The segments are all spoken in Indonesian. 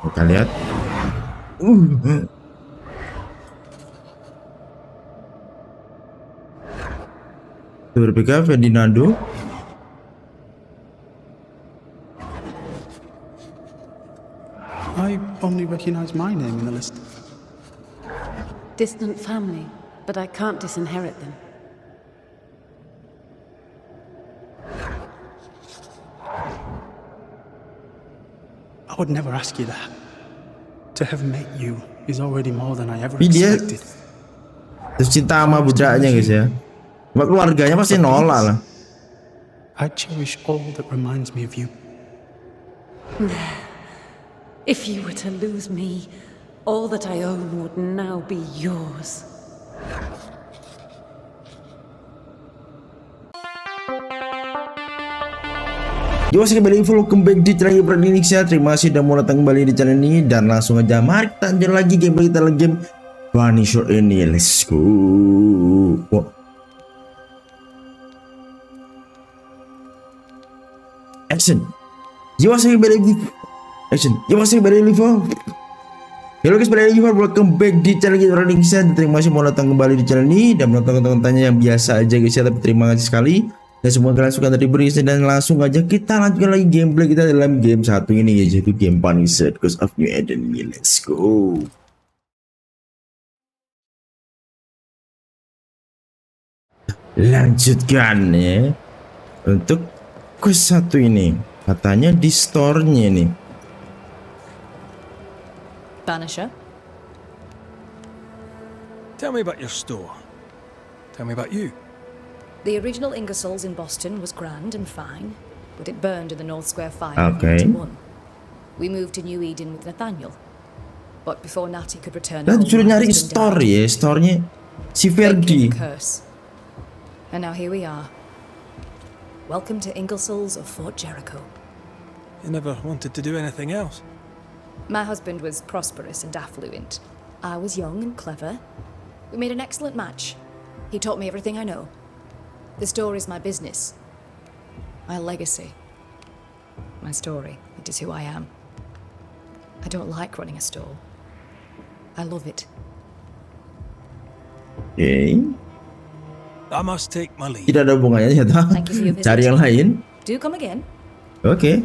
Kita lihat. Berpikir Ferdinando. I only recognize my name in the list. Distant family, but I can't disinherit them. I would never ask you that. To have met you is already more than I ever Dia expected. terus cinta sama budaknya guys ya. Cuma keluarganya pasti nolak lah. I cherish all that reminds me of you. If you were to lose me, all that I own would now be yours. Yo, kembali welcome back di channel Indonesia. Terima kasih sudah mau datang kembali di channel ini. Dan langsung aja mari kita lanjut lagi gameplay kita lagi game Banishers ini. Let's go. Wow. Action. Yo, kembali lagi. Action. Yo, kembali lagi. Halo guys, balik lagi, welcome back di channel Indonesia. Terima kasih mau datang kembali di channel ini dan menonton konten-kontennya yang biasa aja guys ya. Tapi terima kasih sekali. Dan semua kalian suka dari berisi dan langsung aja kita lanjutkan lagi gameplay kita dalam game satu ini guys, yaitu game Banishers Because of You and Me. Let's go. Lanjutkan ya. Untuk quest satu ini katanya di store-nya nih. Banisher? Tell me about your store. Tell me about you. The original Ingersoll's in Boston was grand and fine, but it burned in the North Square fire Okay. in 1991. We moved to New Eden with Nathaniel, but before Natty could return Dan home, disuruh my nyari husband store died. ya, store-nya si Then Verdi. came the curse. And now here we are. Welcome to Ingersoll's of Fort Jericho. You never wanted to do anything else. My husband was prosperous and affluent. I was young and clever. We made an excellent match. He taught me everything I know. The store is my business, my legacy, my story. It is who I am. I don't like running a store. I love it. Oke. I must take my leave. Tidak ada hubungannya ternyata. Thank you for your visit. Cari yang lain. Do come again. Oke.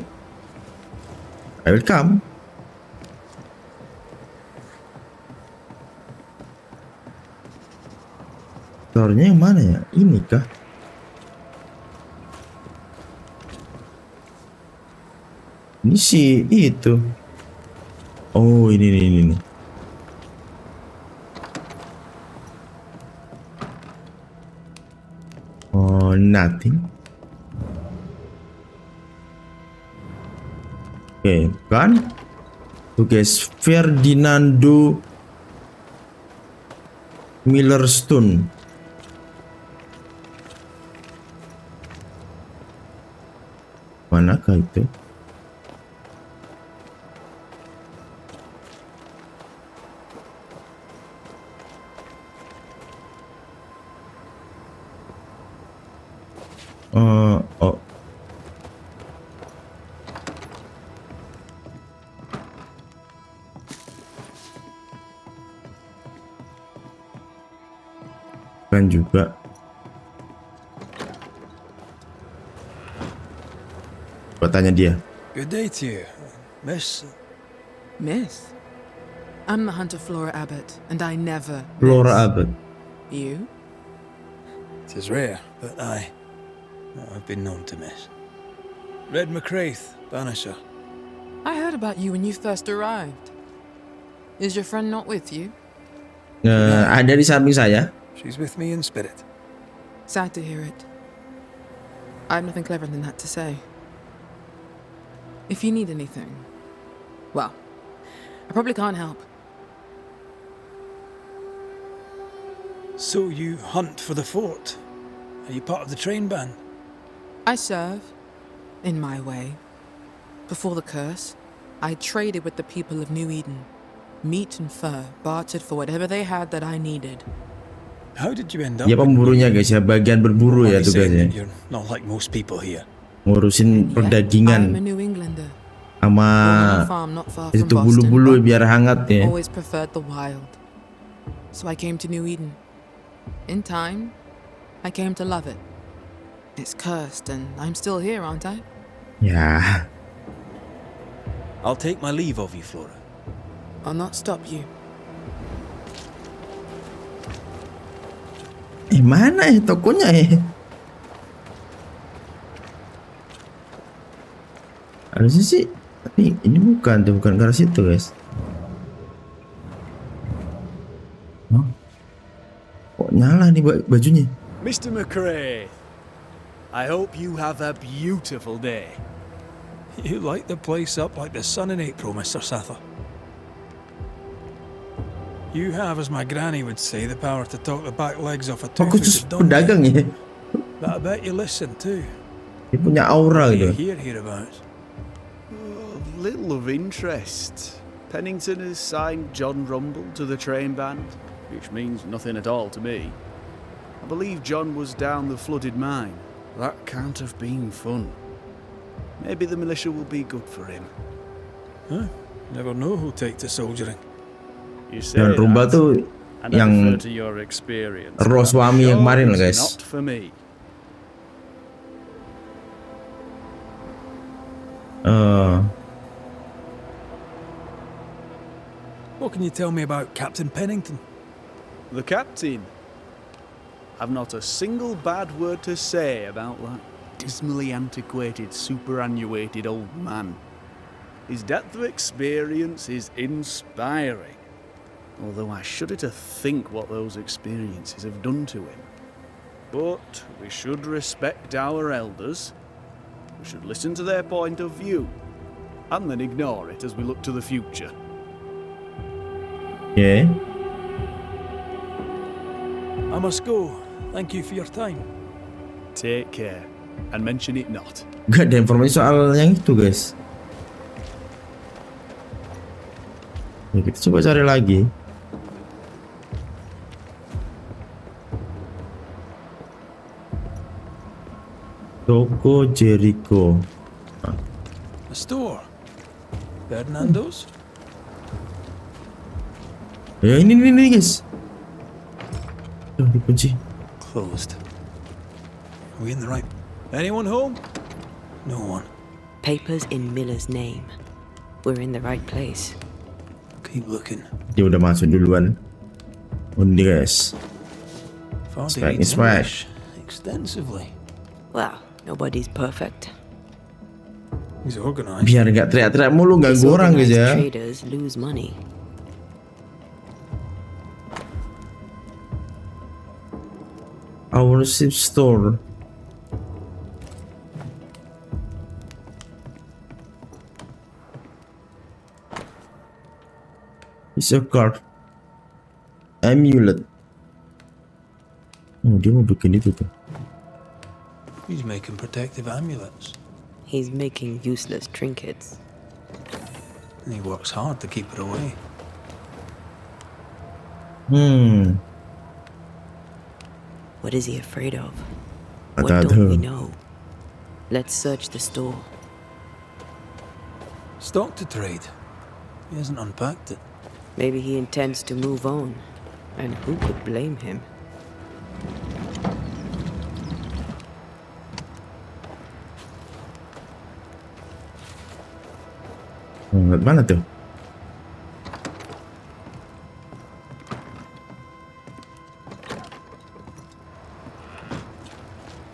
I will come. Store-nya yang mana ya? Ini kah? Ini sih itu. Oh, ini. Oh, nothing. Oke, kan? Tuh guys, Ferdinando Millerstone. Manakah itu? Oh. Kan juga. Tanya dia. Good day to you, Miss. Miss? I'm the hunter Flora Abbott, and I never Flora miss. Abbott. You? It is rare, but I've been known to miss. Red McCraith, Banisher. I heard about you when you first arrived. Is your friend not with you? Ada di samping saya. She's with me in spirit. Sad to hear it. I have nothing clever than that to say. If you need anything, well, I probably can't help. So you hunt for the fort? Are you part of the train band? I serve, in my way. Before the curse, I traded with the people of New Eden. Meat and fur, bartered for whatever they had that I needed. How did you end up? Dia pemburunya guys ya, bagian berburu ya Why tugasnya. you're not like most people here. Ngurusin I'm perdagingan. a New Englander. sama Owning a farm not far from itu Boston, bulu-bulu but biar hangat ya. always preferred the wild. So I came to New Eden. In time, I came to love it. It's cursed, and I'm still here, aren't I? Ya, I'll take my leave of you, Flora. I'll not stop you. Mana ya tokonya ya? Harusnya sih, tapi ini bukan ke arah situ guys. Oh, kok nyala nih bajunya? Mr. McRae, I hope you have a beautiful day. You light the place up like the sun in April, Mr. Sather. You have, as my granny would say, the power to talk the back legs off a Oh, khusus two-footed donkey. pedagang ya? But I bet you listen too. Dia punya aura What do you gitu. hear hereabouts? Little of interest. Pennington has signed John Rumble to the train band, which means nothing at all to me. I believe John was down the flooded mine. That can't have been fun. Maybe the militia will be good for him. Huh? Never know who'll take to soldiering. You say Dan Rumba that, tuh and I yang refer to your experience. Roh but suami yang sure kemarin lah, it's guys. Not for me. What can you tell me about Captain Pennington? The captain. I've not a single bad word to say about that dismally antiquated, superannuated old man. His depth of experience is inspiring, although I shudder to think what those experiences have done to him. But we should respect our elders. We should listen to their point of view, and then ignore it as we look to the future. ya. I must go. Thank you for your time. Take care, and mention it not. Gak ada informasi soal yang itu guys. Ya, kita coba cari lagi. Toko Jericho. A store. Ferdinando's? Ya ini guys. Tuh dikunci. Closed. Are we in the right? Anyone home? No one. Papers in Miller's name. We're in the right place. Keep looking. Dia udah masuk duluan. Undi guys. Fardy Spec, reads Spec. English extensively. Well, nobody's perfect. He's organized. Biar nggak teriak-teriak mulu ganggu orang guys ya. Disorganized traders lose money. Our ship store. It's a card. Amulet. Oh, dia mau bikin itu tuh. He's making protective amulets. He's making useless trinkets. And he works hard to keep it away. What is he afraid of? I What don't don't we know. know? Let's search the store. Stock to trade. He hasn't unpacked it. Maybe he intends to move on. And who could blame him? Mana tuh?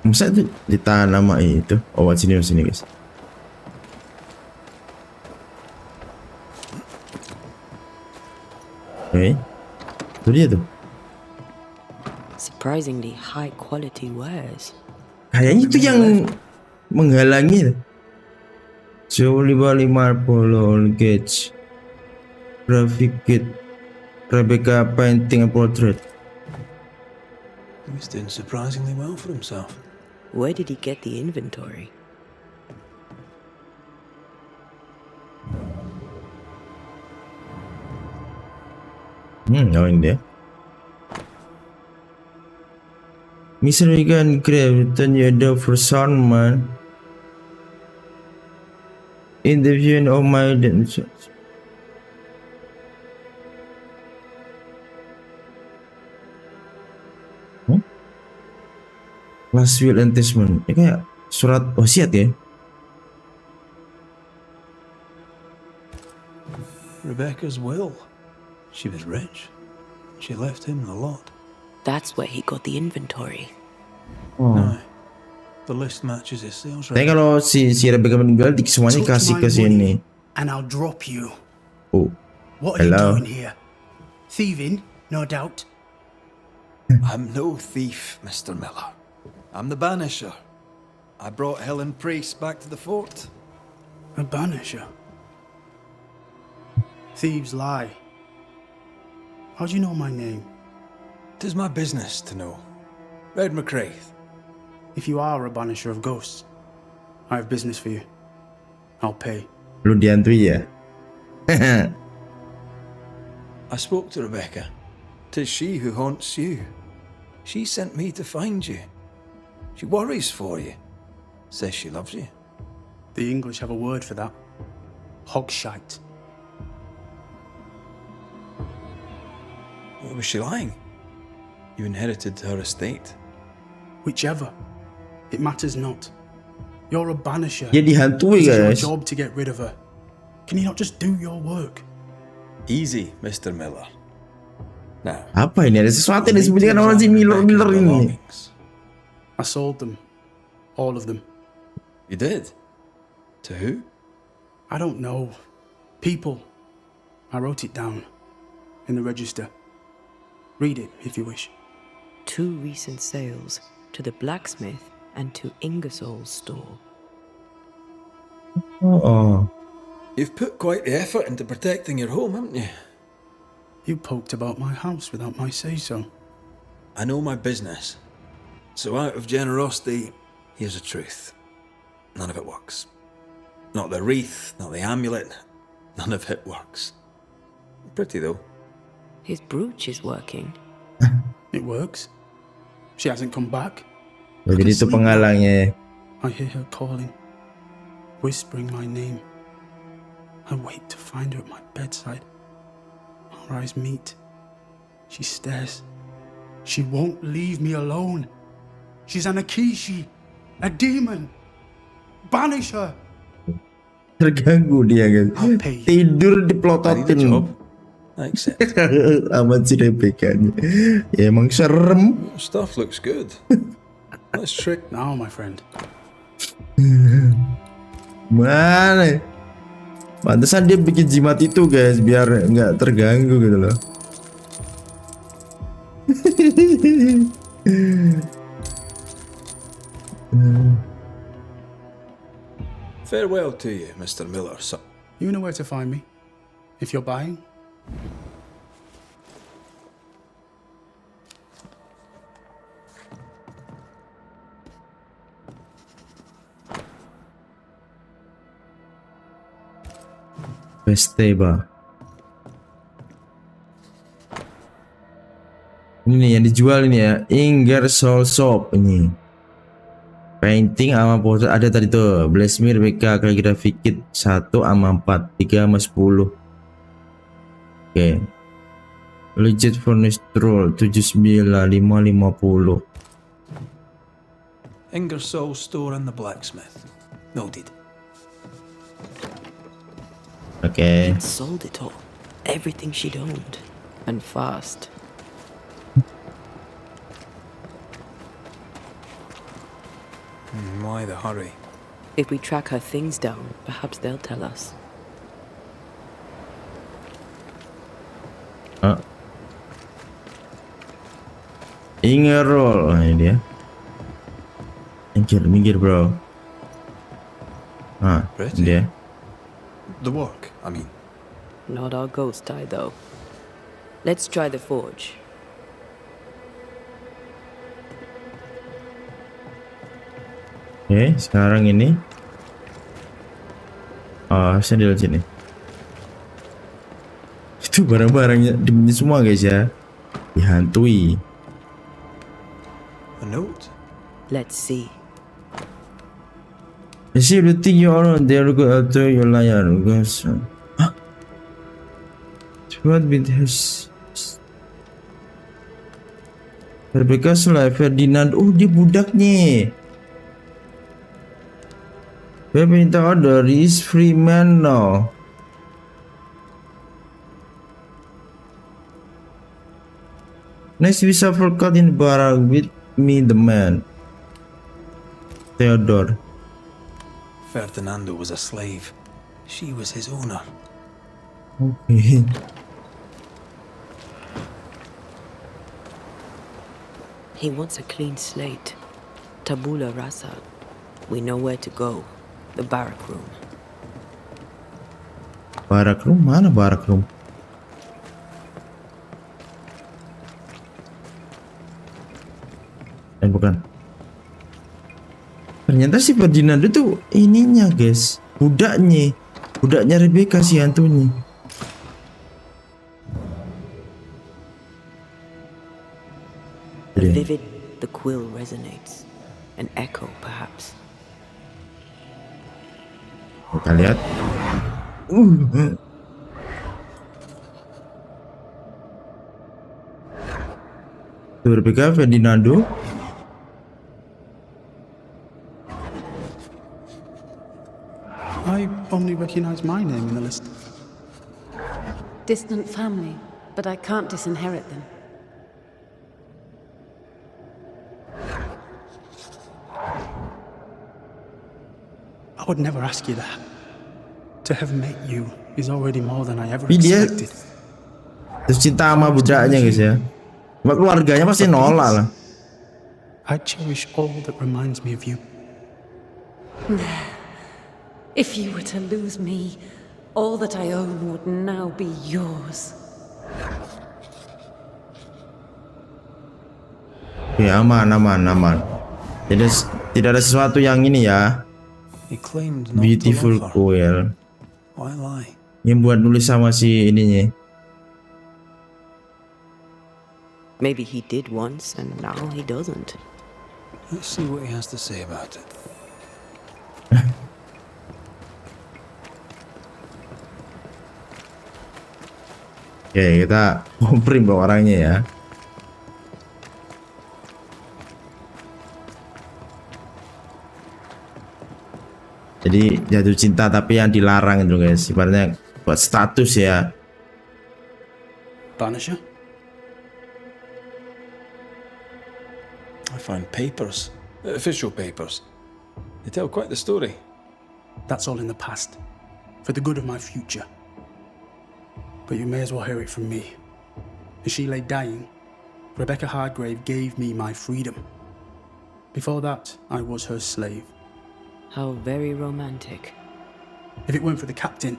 Masa itu ditanam sama itu? Oh, sini guys. Oke, itu dia tuh. Surprisingly high quality wares. Kayaknya itu yang menghalangi. Show 550 gauge, graphic kit, Rebecca painting and portrait. He's doing surprisingly well for himself. Where did he get the inventory? Oh ini dia. Misalkan Grave, ternyata Versailles. in the vision of my dance. Last will and testament. Ini kayak surat wasiat ya. Rebecca's will. She was rich. She left him the lot. That's where he got the inventory. Oh. Aye. The list matches his sales Tapi rate. kalau si Rebecca meninggal, semuanya Touch kasih my ke sini. money and I'll drop you. Oh, What are hello. you doing here? Thieving, no doubt. I'm no thief, Mr. Miller. I'm the Banisher. I brought Helen Priest back to the fort. A banisher. Thieves lie. How do you know my name? 'Tis my business to know. Red McCraith. If you are a banisher of ghosts, I have business for you. I'll pay. Lu dihantui ya? I spoke to Rebecca. 'Tis she who haunts you. She sent me to find you. She worries for you. Says she loves you. The English have a word for that. Hogshite. Was she lying? You inherited her estate. Whichever. It matters not. You're a banisher. Dia dihantui It's your guys. job to get rid of her. Can you not just do your work? Easy, Mr. Miller. Now, Apa ini? Ada sesuatu yang disembunyikan orang si Miller ini. belongings. I sold them. All of them. You did? To who? I don't know. People. I wrote it down. In the register. Read it if you wish. 2 recent sales to the blacksmith and to Ingersoll's store. Oh. You've put quite the effort into protecting your home, haven't you? You poked about my house without my say-so. I know my business. So out of generosity, here's the truth. None of it works. Not the wreath, not the amulet. None of it works. Pretty though. His brooch is working. It works. She hasn't come back. Jadi itu penghalangnya. I hear her calling, whispering my name. I wait to find her at my bedside. Our eyes meet. She stares. She won't leave me alone. She's an Akishi, a demon. Banish her. Terganggu dia guys. I'll pay you. Tidur I need a diplototin. job. I accept. Amat si Rebecca nya. Ya emang serem. Stuff looks good. Let's trick. Now, my friend. Mana? Pantesan dia bikin jimat itu guys biar nggak terganggu gitu loh. Farewell to you, Mr. Miller. So, You know where to find me. If you're buying, Festeba. Ini nih yang dijual ini ya, Ingersoll Shop ini. Painting sama poster ada tadi tuh. Blasmir BK kaligrafi kit 1 sama 4, 3 sama 10. Oke. Legit furnace troll 79550. Ingersoll store and the blacksmith. Noted. Oke. Sold it all. Everything she'd owned. And fast. Why the hurry? If we track her things down, perhaps they'll tell us. Ingersoll, ini dia. Minggir bro. Ini Pretty. dia. The work, I mean. Not our ghost eye, though. Let's try the forge. Oke, sekarang ini. Saya di sini. Itu barang-barangnya dimana semua guys ya. Dihantui. A note? Let's see. I see the thing you are on there, go after your liar, guys. Huh? What with his Rebecca Selalu Ferdinand. Oh, dia budaknya. Dia minta order is free man now. Next we suffer caught in the barrack with me the man. Theodore. Ferdinando was a slave. She was his owner. Okay. He wants a clean slate. Tabula rasa. We know where to go. The barrack room. Barrack room? Mana barrack room? Bukan. Ternyata si Ferdinand itu ininya guys, budaknya Rebecca si Hantui. Vivid, the quill resonates. An echo, perhaps. Kita lihat. Rebecca, Ferdinando. I only recognize my name in the list. Distant family, but I can't disinherit them. I would never ask you that. To have met you is already more than I ever Dia expected. terus cinta sama budaknya guys ya. Keluarganya pasti nolak lah. I cherish all that reminds me of you. If you were to lose me, all that I own would now be yours. Oke, aman. Tidak ada sesuatu yang ini ya. He claimed not Beautiful to love her. coil. Why lie? Yang buat nulis sama si ininya. Maybe he did once and now he doesn't. Let's see what he has to say about it. Oke, kita komprim bawa orangnya ya. Jadi jatuh cinta tapi yang dilarang itu guys, ibaratnya buat status ya. Banisher? I found papers, official papers. They tell quite the story. That's all in the past, for the good of my future. But you may as well hear it from me. As she lay dying, Rebecca Hargrave gave me my freedom. Before that, I was her slave. How very romantic. If it weren't for the captain,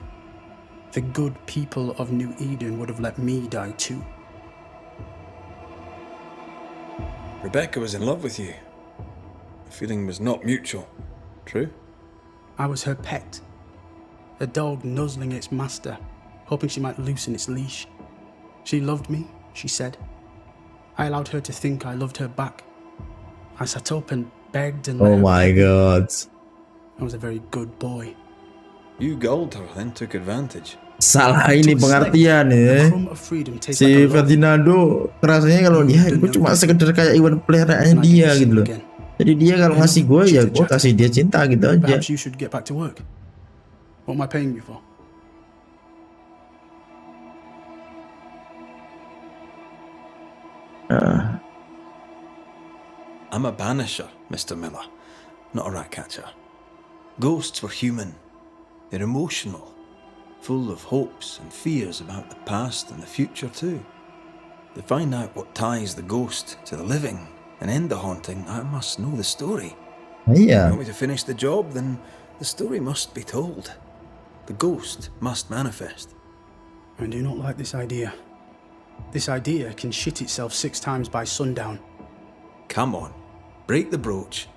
the good people of New Eden would have let me die too. Rebecca was in love with you. The feeling was not mutual. True? I was her pet, a dog nuzzling its master, hoping she might loosen its leash. She loved me, she said. I allowed her to think I loved her back. I sat up and begged and Oh let her my beg me. god. I was a very good boy. You gulled her, then took advantage. Salah ini pengertian ya. A crumb of freedom tastes Si like a loaf. Ferdinando rasanya kalau dia gue cuma sekedar kayak iwan peliharaannya dia gitu loh. Jadi dia kalau ngasih gue ya gue kasih dia cinta gitu aja. Perhaps you should get back to work. What am I paying you for? I'm a banisher, Mr. Miller, not a rat catcher. Ghosts were human. They're emotional, full of hopes and fears about the past and the future too. To find out what ties the ghost to the living and end the haunting, I must know the story. Iya. Want me to finish the job? Then the story must be told. The ghost must manifest. I do not like this idea. This idea can shit itself 6 times by sundown. Come on, break the brooch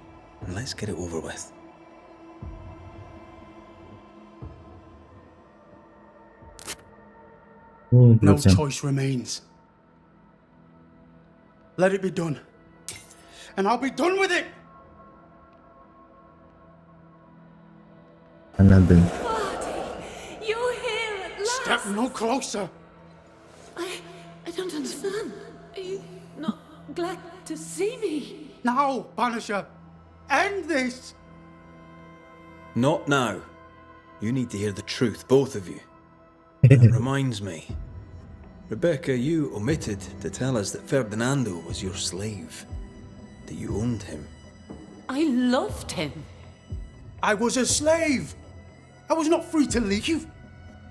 and let's get it over with. Oh, No berat, choice remains. Let it be done. And I'll be done with it! Mana tuh? You're here at last. Step no closer. I don't understand. Are you not glad to see me? Now, Banisher, end this. Not now. You need to hear the truth, both of you. That reminds me. Rebecca, you omitted to tell us that Ferdinando was your slave. That you owned him. I loved him. I was a slave. I was not free to leave.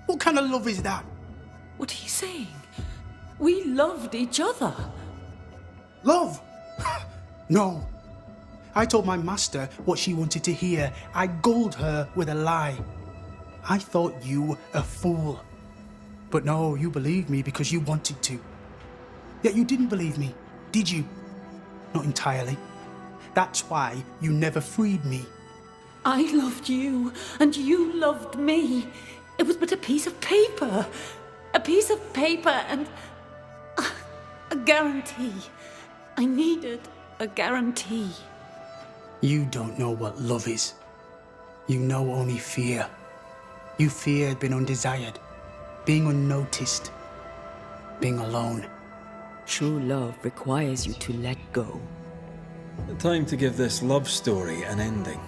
What kind of love is that? What are you saying? We loved each other. Love? No. I told my master what she wanted to hear. I gulled her with a lie. I thought you a fool. But no, you believed me because you wanted to. Yet you didn't believe me, did you? Not entirely. That's why you never freed me. I loved you, and you loved me. It was but a piece of paper. A piece of paper and a guarantee. I needed a guarantee. You don't know what love is. You know only fear. You feared being undesired, being unnoticed, being alone. True love requires you to let go. Time to give this love story an ending.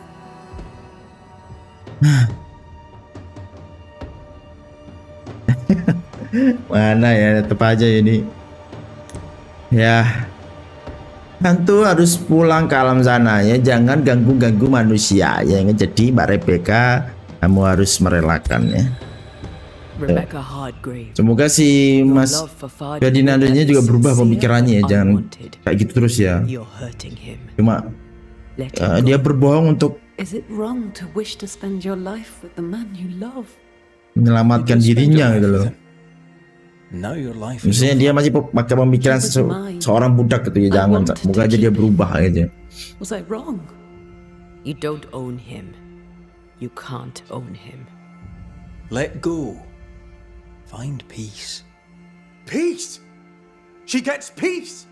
Mana ya, tetep aja ini. Ya, hantu harus pulang ke alam sana ya, jangan ganggu-ganggu manusia ya. Jadi Mbak Rebecca, kamu harus merelakan ya. Rebecca Hardgrave. Semoga si Mas Ferdinando-nya juga berubah pemikirannya ya, jangan kayak gitu terus ya. You're hurting him. Cuma dia berbohong untuk Is it wrong to wish to spend your life with the man you love? menyelamatkan dirinya gitu loh. Now your life is Maksudnya dia masih pakai pemikiran seorang budak gitu ya, jangan. Semoga aja dia berubah aja. Was I wrong? You don't own him. You can't own him. Let go. Find peace. Peace? She gets peace?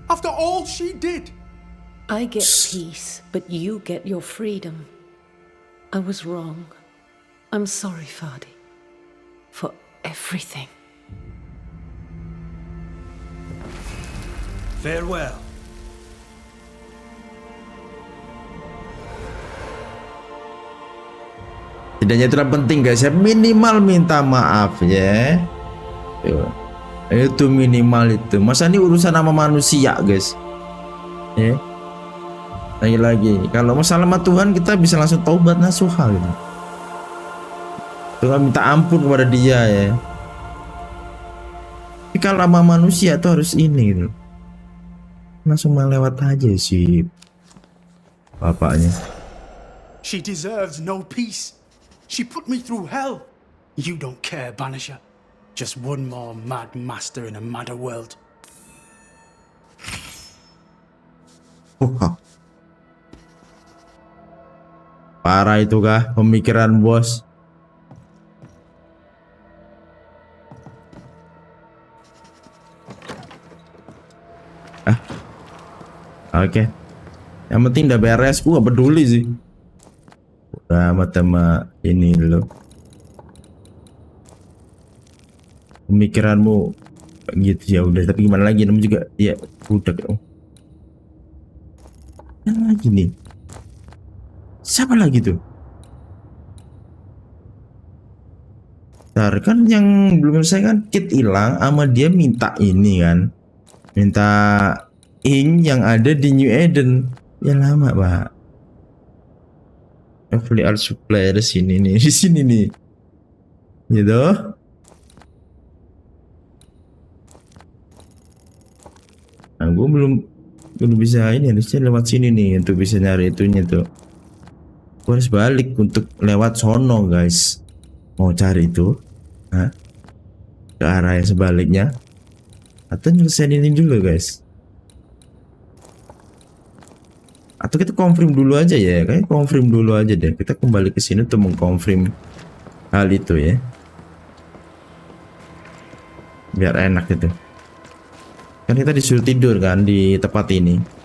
After all she did? I get peace, but you get your freedom. I was wrong. I'm sorry, Fadi, for everything. Farewell. Tidaknya itu penting guys ya, minimal minta maaf ya. Itu minimal itu. Masa ini urusan sama manusia guys ya. Lagi-lagi kalau masalah sama Tuhan kita bisa langsung taubat nasuha gitu. Tuhan minta ampun kepada dia ya. Tapi kalau sama manusia tuh harus ini gitu. Langsung melewat aja sih bapaknya. She deserves no peace. She put me through hell. You don't care, Banisher. Just one more mad master in a madder world. Parah itu kah pemikiran bos? Oke. Yang penting udah beres, gua gak peduli sih. Udah amat sama ini dulu. Pemikiranmu gitu ya udah, tapi gimana lagi, namanya juga ya udah. Yang lagi nih. Siapa lagi tuh? Ntar kan yang belum selesai kan Kit hilang, sama dia minta ini kan, minta ink yang ada di New Eden. Ya lama pak. Hopefully art supply ada sini nih, di sini nih, gitu. Nah gue belum bisa ini, harusnya lewat sini nih untuk bisa nyari itunya tuh. Gue harus balik untuk lewat sono guys, mau cari itu ke arah yang sebaliknya, atau nyelesain ini dulu guys, atau kita confirm dulu aja ya. Kayak confirm dulu aja deh, kita kembali ke sini untuk mengkonfirm hal itu ya, biar enak gitu kan. Kita disuruh tidur kan di tempat ini.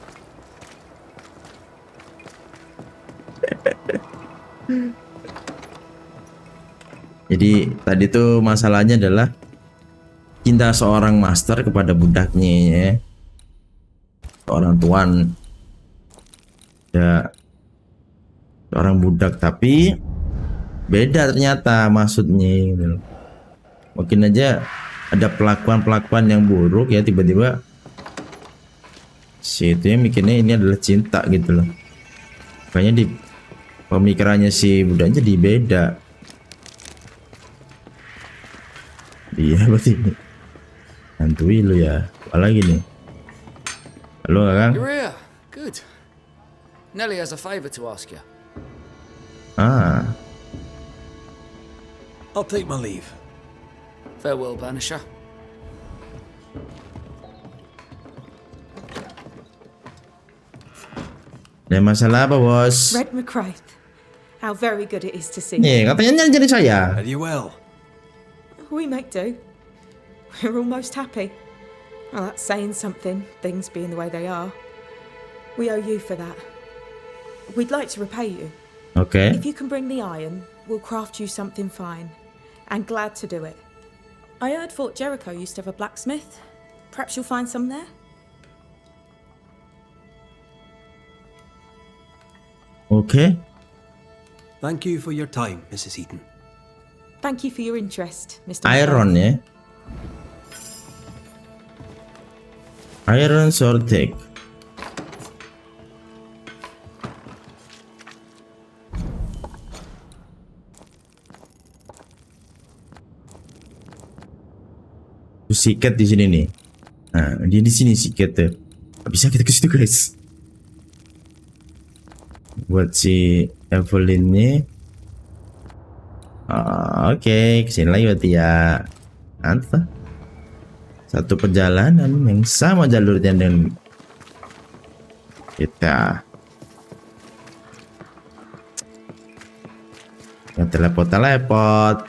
Jadi tadi tuh masalahnya adalah cinta seorang master kepada budaknya ya. Seorang tuan ya, seorang budak, tapi beda ternyata maksudnya gitu loh. Mungkin aja ada pelakuan yang buruk ya, tiba-tiba si itu yang mikirnya ini adalah cinta gitu loh. Makanya di pemikirannya si budaknya jadi beda. Iya berarti Hantui lu ya. Apa lagi nih? Halo Kang. You're here. Good. Nelly has a favor to ask you. Ah, I'll take my leave. Farewell, Banisher. ada masalah apa bos? Red McCraith, how very good it is to see you. Nih katanya jadi saya. Are you well? We make do. We're almost happy. Well, that's saying something, things being the way they are. We owe you for that. We'd like to repay you. Oke. If you can bring the iron, we'll craft you something fine. And glad to do it. I heard Fort Jericho used to have a blacksmith. Perhaps you'll find some there? Oke. Thank you for your time, Mrs. Eaton. Thank you for your interest, Mr. Iron ya. Iron sword take. Sikat di sini nih. Nah, dia di sini sikat tuh. Bisa kita ke situ guys. Buat si Evelyn nih. Oke, kesini lagi berarti ya. Mantap. Satu perjalanan yang sama jalurnya dengan kita. Yang teleport.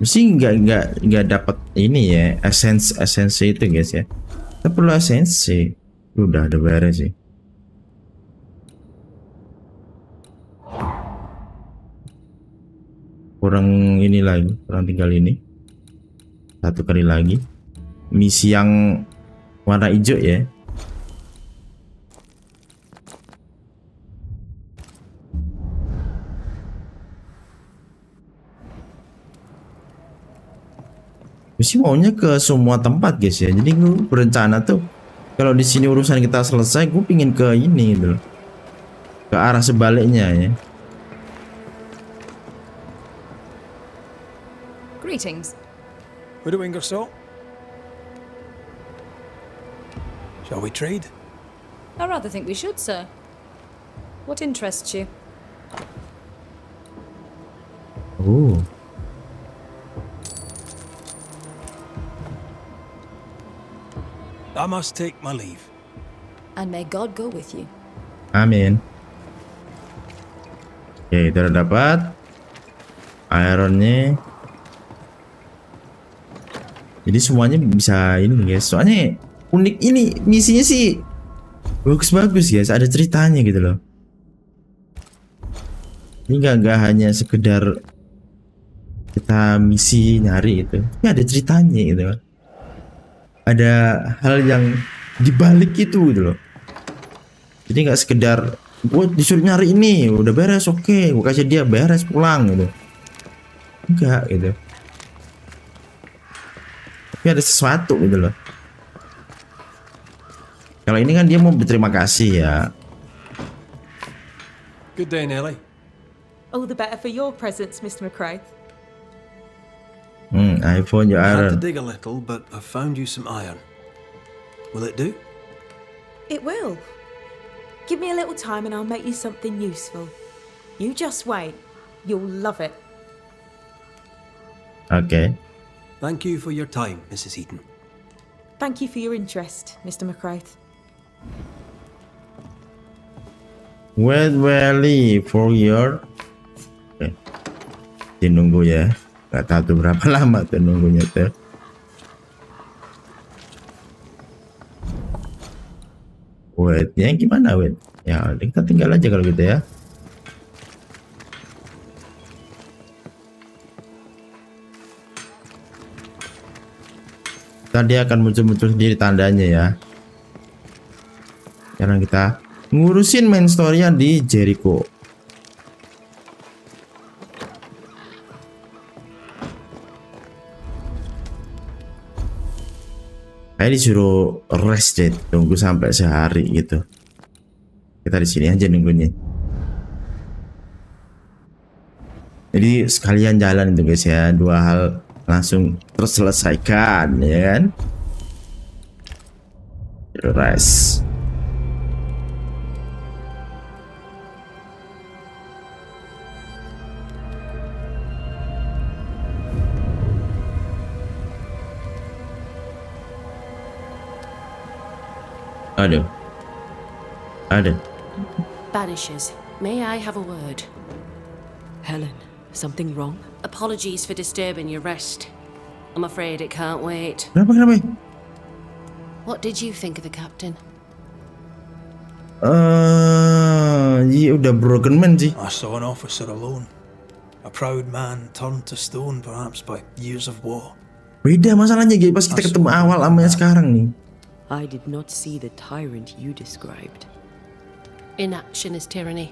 Mesti nggak dapat ini ya, esensi itu guys ya. Kita perlu esensi. Udah ada beres sih. Kurang ini lagi, kurang tinggal ini. Satu kali lagi. Misi yang warna hijau ya. Gue sih maunya ke semua tempat guys ya. Jadi gue berencana tuh kalau di sini urusan kita selesai, gue pingin ke ini gitu loh. Ke arah sebaliknya ya. Greetings. Widow Ingersoll? Shall we trade? I rather think we should, sir. What interests you? Oh. I must take my leave. And may God go with you. Amin. Oke, kita udah dapat ironnya. Jadi semuanya bisa ini guys. Soalnya unik ini misinya sih bagus guys. Ada ceritanya gitu loh. Ini nggak hanya sekedar kita misi nyari itu. Ini ada ceritanya gitu kan. Ada hal yang dibalik itu gitu loh. Jadi nggak sekedar gue disuruh nyari ini udah beres, oke, gue kasih dia beres pulang gitu. Enggak gitu. Tapi ada sesuatu gitu loh. Kalau ini kan dia mau berterima kasih ya. Good day, Nelly. All the better for your presence, Mr. McCraith. I found your I had to iron. dig a little, but I found you some iron. Will it do? It will. Give me a little time and I'll make you something useful. You just wait. You'll love it. Oke. Thank you for your time, Mrs. Eaton. Thank you for your interest, Mr. McCraith. Wait really for your. Oke. Nunggu ya. Gak tahu tuh berapa lama tuh nunggunya tuh. Wait, ya gimana wait? Ya kita tinggal aja kalau gitu ya. Tadi akan muncul-muncul sendiri tandanya ya. Sekarang kita ngurusin main story-nya di Jericho. Kayak disuruh rest deh, tunggu sampai sehari gitu. Kita di sini aja nunggunya. Jadi sekalian jalan itu guys ya, dua hal langsung terselesaikan ya kan. Rest. Aduh. Banishers, may I have a word? Helen, something wrong? Apologies for disturbing your rest. I'm afraid it can't wait. Kenapa? What did you think of the captain? Iya udah broken man sih. I saw an officer alone. A proud man turned to stone perhaps by years of war. Beda masalahnya guys, pas kita ketemu awal sama yang sekarang nih. I did not see the tyrant you described. Inaction is tyranny.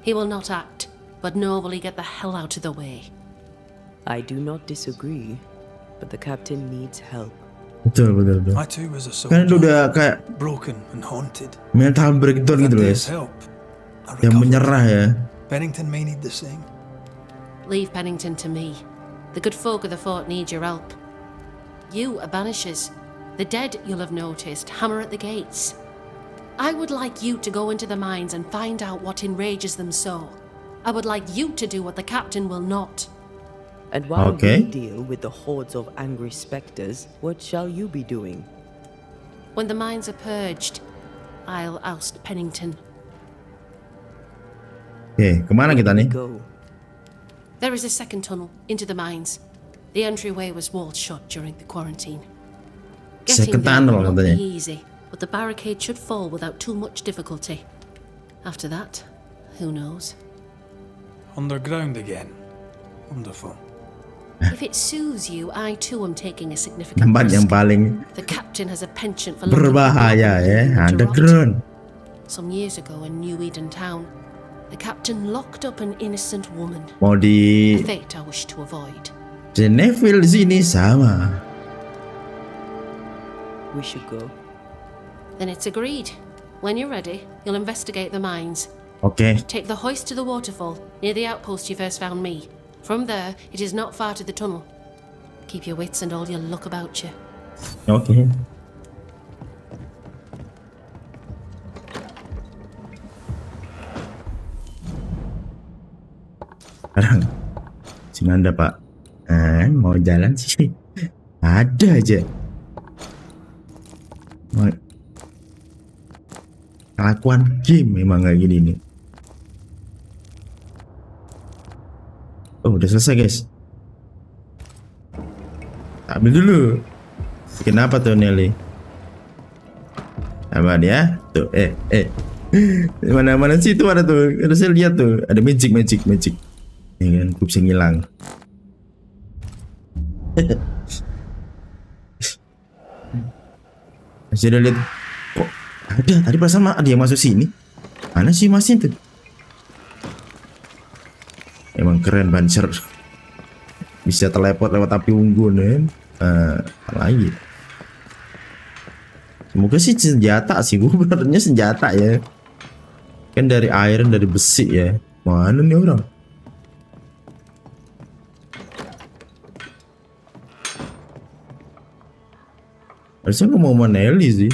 He will not act, but nobly get the hell out of the way. I do not disagree, but the captain needs help. Betul. I too was a Kan soldier, udah kayak broken and haunted. mental breakdown gitu guys. Help. Yang menyerah ya. Pennington may need the same. Leave Pennington to me. The good folk of the fort need your help. You are Banishers. The dead, you'll have noticed, hammer at the gates. I would like you to go into the mines and find out what enrages them so. I would like you to do what the captain will not. And while Okay. we deal with the hordes of angry specters, what shall you be doing? When the mines are purged, I'll oust Pennington. Oke, kemana kita nih? Go. There is a second tunnel into the mines. The entryway was walled shut during the quarantine. Second there tunnel will not katanya. be easy, but the barricade should fall without too much difficulty. After that, who knows? Underground again. Wonderful. If it soothes you, I too am taking a significant Tempat yang risk. paling The captain has a penchant for locking berbahaya people ya, up to rot. underground. Some years ago in New Eden Town, the captain locked up an innocent woman. Mau di A fate I wish to avoid. Geneville di sini sama. We should go. Then it's agreed. When you're ready, you'll investigate the mines. Oke. Take the hoist to the waterfall, near the outpost you first found me. From there, it is not far to the tunnel. Keep your wits and all your luck about you. Oke. Sekarang sini ada Pak. Mau jalan sih. Ada aja. Kelakuan game memang kayak gini nih. Oh, udah selesai guys. Ambil dulu. Bikin apa tuh Nelly? Apa dia? Tuh, mana sih itu ada tuh. Harusnya lihat tuh. Ada magic. Ini kan bisa ngilang. Masih ada lihat. Kok ada? Tadi perasaan ada yang masuk sini. Mana sih masnya tuh? Emang keren Banishers. Bisa teleport lewat api unggun kan. Lagi. Semoga sih senjata sih. Gue benernya senjata ya. Kan dari iron, dari besi ya. Mana nih orang? Harusnya gue mau Maneli sih.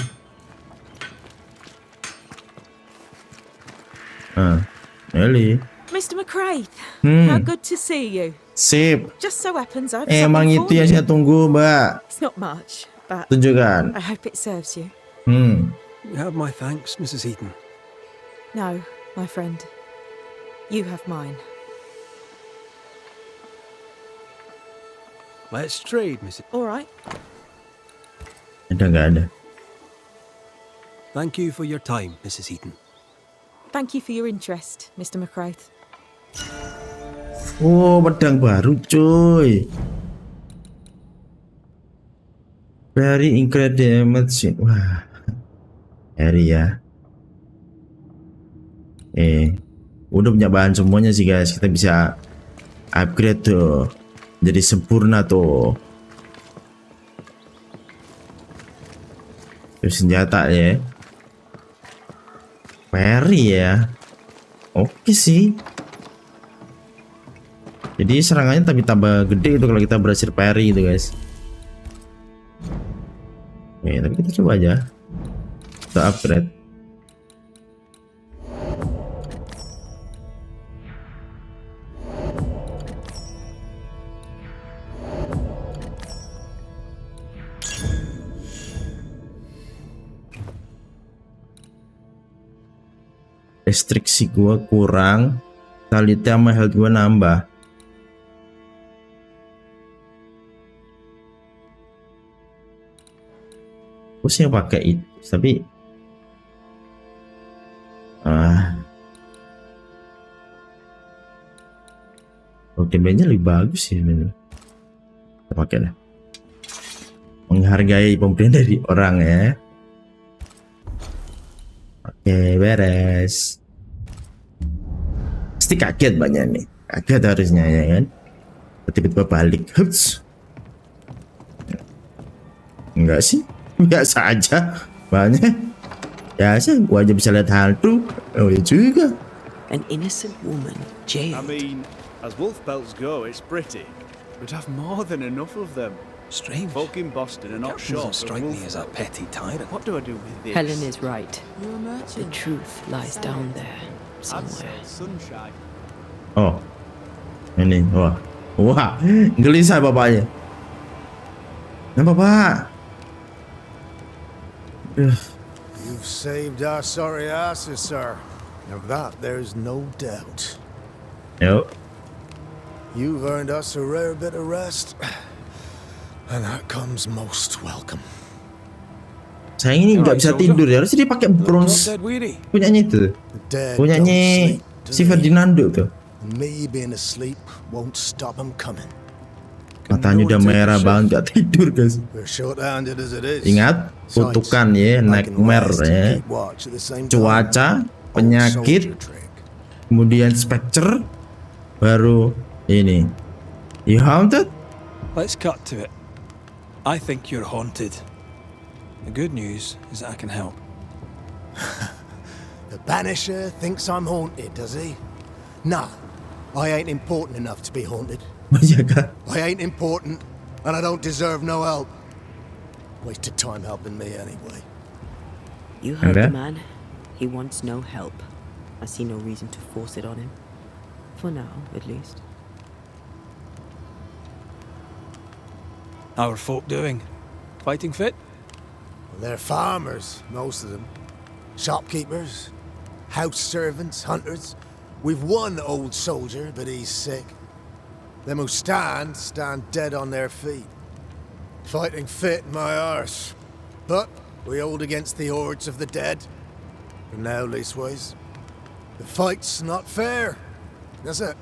Nelly. Mr. McCraith, how good to see you. Sip. Just so happens I've Emang something itu for yang you. saya tunggu, Mbak. It's not much, but Tunjukkan. I hope it serves you. You have my thanks, Mrs. Heaton. No, my friend. You have mine. Let's trade, Mrs. All right. Ada nggak ada? Thank you for your time, Mrs. Heaton. Thank you for your interest, Mr. McCraith. Oh, pedang baru, cuy. Very incredible machine. Wah, Harry ya. Udah punya bahan semuanya sih guys. Kita bisa upgrade tuh, jadi sempurna tuh. Terus senjata ya. Perry ya. Oke sih. Jadi serangannya tambah gede itu kalau kita berhasil parry gitu guys. Tapi kita coba aja. Kita upgrade. Restriksi gua kurang, talitnya sama health gua nambah. Gue sih pakai itu, tapi damage-nya lebih bagus sih sebenarnya. Kita pakai lah. Menghargai pemberian dari orang ya. Oke, beres. Pasti kaget banyak nih. Kaget harusnya ya kan. Tiba-tiba balik. Hups. Enggak sih. Biasa aja. Banyak. Biasa. Gua aja bisa lihat hantu. Oh ya juga. An innocent woman jailed. I mean, as wolf pelts go, it's pretty. We'd have more than enough of them. Strange. Folk in Boston are not Captain short doesn't of strike me wolf as a pelts. petty tyrant. What do I do with this? Helen is right. You're a The merchant. truth lies down there I'd somewhere. sell sunshine. Oh. Ini. Wah. Wah. Gelisah bapaknya. Nah bapak. You've saved our sorry asses, sir. Of that, there's no doubt. Yuk. You've earned us a rare bit of rest, and that comes most welcome. Saya ini nggak bisa tidur ya. Harusnya dia pakai bronze. Punyanya itu. The dead Punyanya don't sleep, do si they? Ferdinando tuh. And me being asleep won't stop them coming. Matanya udah merah banget, nggak tidur guys. We're short-handed as it is. Ingat, kutukan ya, nightmare ya. Cuaca, penyakit, kemudian specter, baru ini. You haunted? Let's cut to it. I think you're haunted. The good news is that I can help. The Banisher thinks I'm haunted, does he? Nah, I ain't important enough to be haunted. I ain't important, and I don't deserve no help. Wasted time helping me anyway. You heard the man. He wants no help. I see no reason to force it on him. For now, at least. How are folk doing? Fighting fit? Well, they're farmers, most of them. Shopkeepers, house servants, hunters. We've one old soldier, but he's sick. Them who stand dead on their feet. Fighting fit, my arse. But we hold against the hordes of the dead. For now, leastways. The fight's not fair. That's it.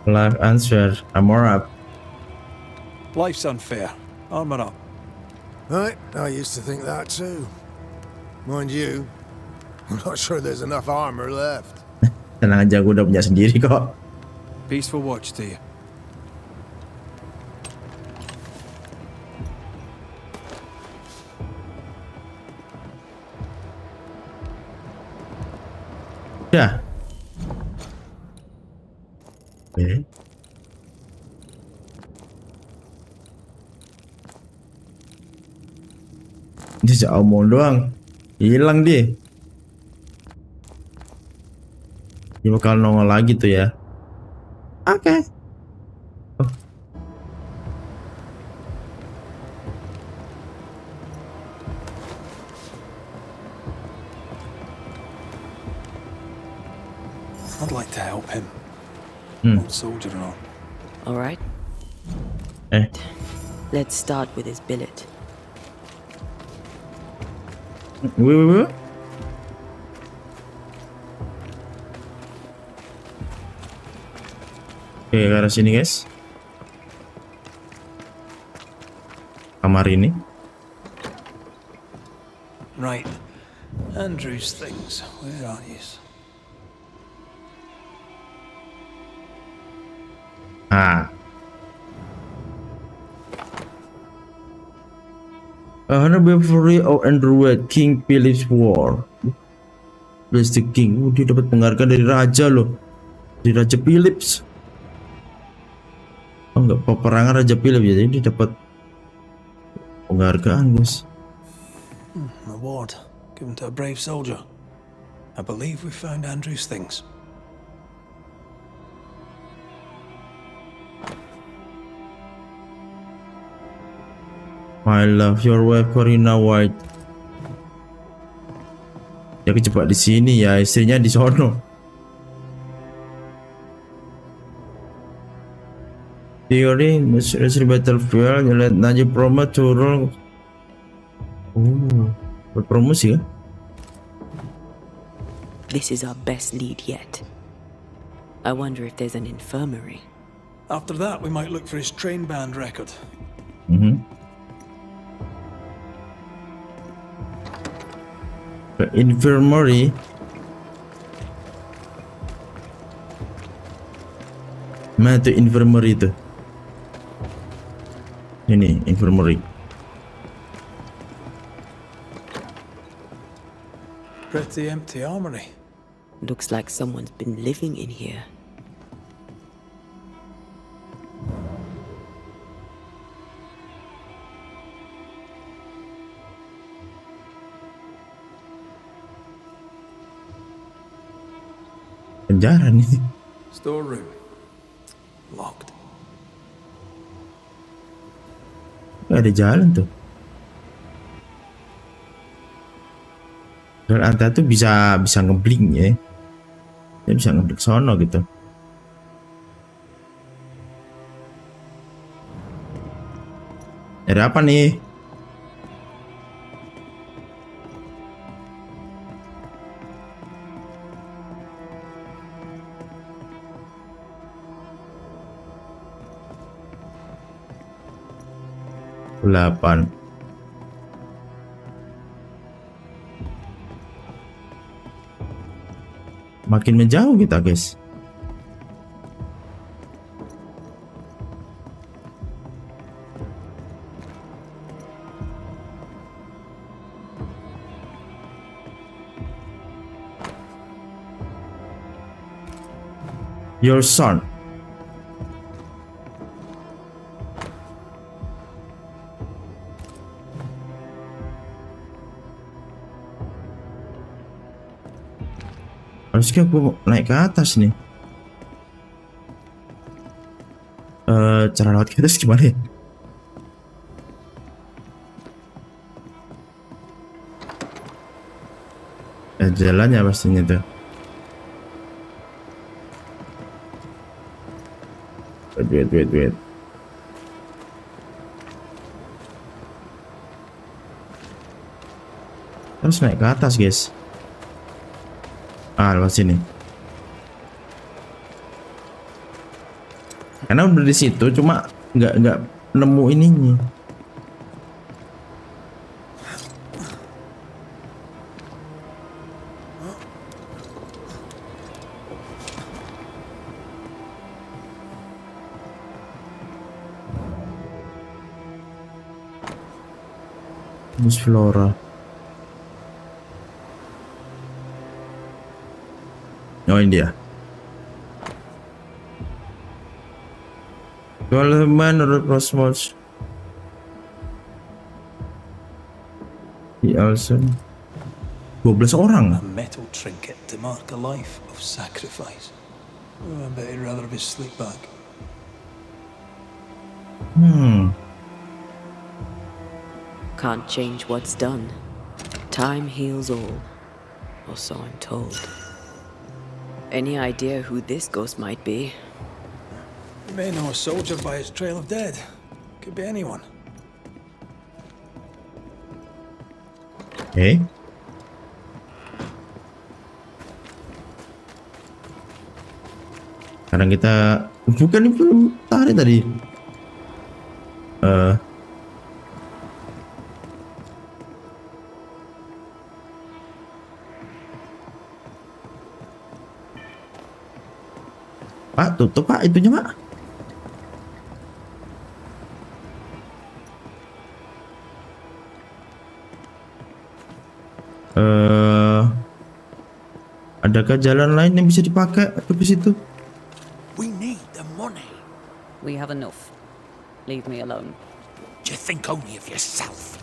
Live answer. Armor up. Life's unfair. Armor up. Right, I used to think that too. Mind you, I'm not sure there's enough armor left. Tenang aja, gue udah punya sendiri kok. Peaceful watch to you. Ya. Oke. Dia omong doang. Hilang dia. Dia bakal nongol lagi tuh ya. Oke. Oh. I'd like to help him. Old soldier and all. All right. Let's start with his billet. Wait. Oke, ke arah sini guys. Kamar ini. Right. Andrew's things. Where are you? Ah. A honorable victory of Andrew at King Philip's War. Bless the King. Dia dapat penghargaan dari raja loh. Dari Raja Philips. Oh enggak, peperangan Raja Philip ya. Jadi dia dapat penghargaan guys. Award given to a brave soldier. I believe we found Andrew's things. My love, your wife Corina White. Ya kejebak di sini ya, istrinya di sono. Theory, Mr. Battlefield, Let Najib promo turun. Berpromosi ya? This is our best lead yet. I wonder if there's an infirmary. After that, we might look for his train band record. The infirmary. Mana tuh infirmary itu? Ini infirmary. Pretty empty armory. Looks like someone's been living in here. Penjara nih. Storeroom. Locked. Gak ada jalan tuh. Dan Anta tuh bisa ngeblink ya. Dia bisa ngeblink sono gitu. Ada apa nih? Delapan. Makin menjauh kita guys. Your son. Harusnya gue naik ke atas nih. Cara lewat ke atas gimana ya? Jalannya pastinya tuh. Wait. Harus naik ke atas guys. Lewat sini. Karena udah di situ, cuma nggak nemu ininya. Miss Flora. Oh ini dia. Oleh teman menurut Cosmos. He also 12 orang. A metal trinket to mark a life of sacrifice. I bet he'd rather have his sleep back. Can't change what's done. Time heals all, or so I'm told. Any idea who this ghost might be? You may know a soldier by his trail of dead. Could be anyone. Hey. Sekarang kita bukan belum tarik tadi. Pak, tutup Pak itunya Pak. Adakah jalan lain yang bisa dipakai ke situ? We need the money. We have enough. Leave me alone. Do you think only of yourself?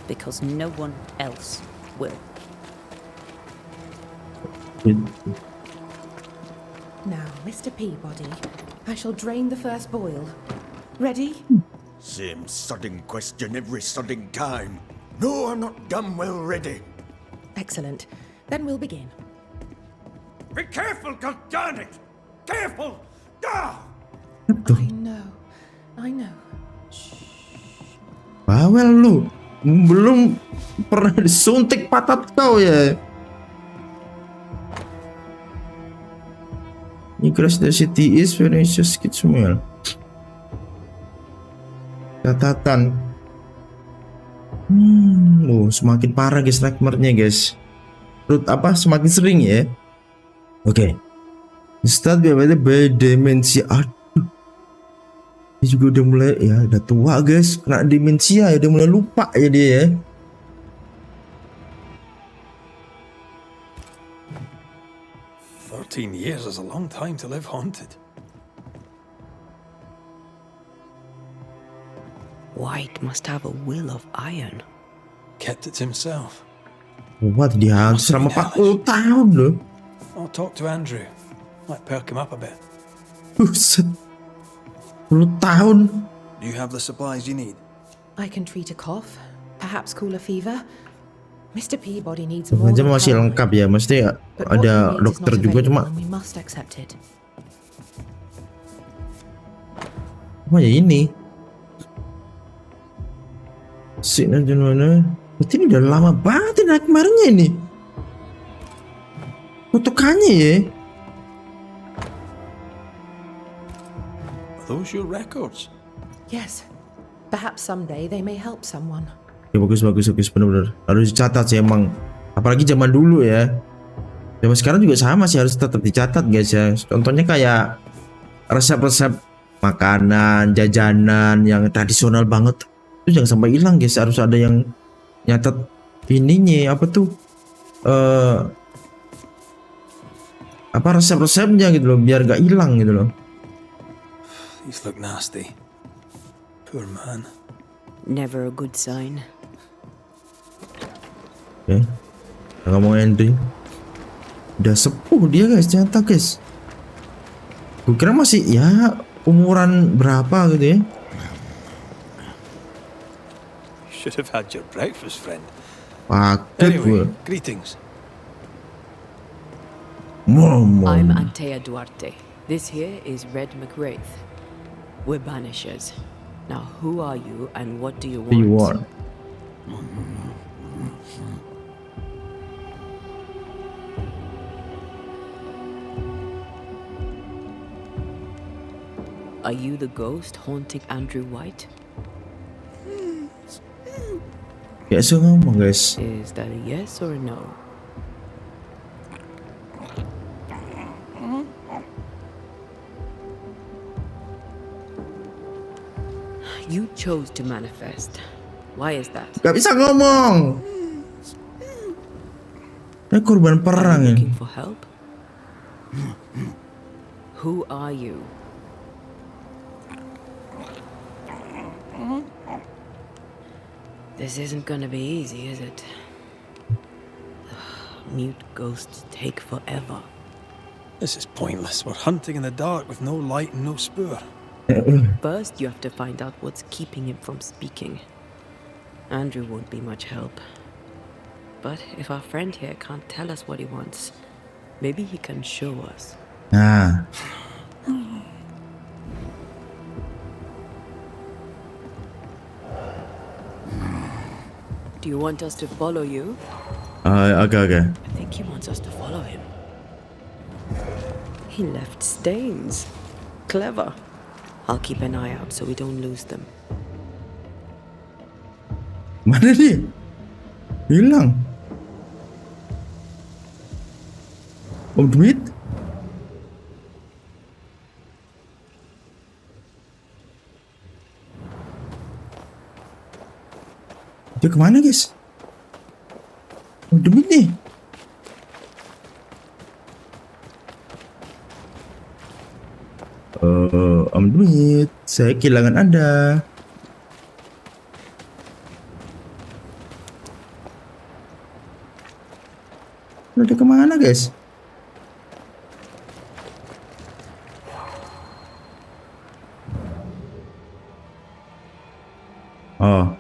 Because no one else will. Now, Mr. Peabody, I shall drain the first boil. Ready? Same sodding question every sodding time. No, I'm not damn well ready. Excellent. Then we'll begin. Be careful, goddarn it! Careful! Ah! I know. Bawel lu, belum pernah disuntik patat kau ya. Across the city is Vinicius Kitsuel. Catatan. Semakin parah guys nightmare-nya guys. Root apa semakin sering ya. Oke. Start biasanya by demensia. Aduh. Ini juga udah mulai ya, udah tua guys, kena demensia ya, udah mulai lupa ya dia ya. Years is a long time to live haunted. White must have a will of iron. Kept it to himself. What dia selama 40 tahun loh. I'll talk to Andrew. Might perk him up a bit. Buset. 10 tahun. Do you have the supplies you need? I can treat a cough, perhaps cool a fever. Mr. Peabody needs more. Aja masih lengkap ya, mesti ada dokter juga cuma. We must accept it. Oh ya ini. Sini aja mana? Berarti ini udah lama banget ini kemarinnya ini. Kutukannya ya. Are those your records? Yes. Perhaps someday they may help someone. Ya bagus bener-bener harus dicatat sih emang, apalagi zaman dulu ya. Zaman sekarang juga sama sih, harus tetap dicatat guys ya. Contohnya kayak resep-resep makanan, jajanan yang tradisional banget itu jangan sampai hilang guys, harus ada yang nyatet ininya apa tuh apa resep-resepnya gitu loh, biar gak hilang gitu loh. These look nasty. Poor man. Never a good sign. Oke, ngomong Henry udah sepuh dia guys, ternyata guys. Gue kira masih ya umuran berapa gitu ya. Should have had your breakfast, friend. Paket gue. Greetings. I'm Antea Duarte. This here is Red McWraith. We're Banishers. Now who are you and what do you want? Are you the ghost haunting Andrew White? Kayak so ngomong guys. Is that a yes or a no? You chose to manifest. Why is that? Gak bisa ngomong. Ini korban perang ya. Looking for help? Who are you? This isn't gonna be easy, is it? Mute ghosts take forever. This is pointless. We're hunting in the dark with no light and no spoor. First, you have to find out what's keeping him from speaking. Andrew won't be much help. But if our friend here can't tell us what he wants, maybe he can show us. Nah. Do you want us to follow you? Okay. I think he wants us to follow him. He left stains. Clever. I'll keep an eye out so we don't lose them. Mana dia? Hilang. Om duit? Dia kemana guys? Om duit nih. Om duit, saya kehilangan Anda. Udah kemana guys? Oh.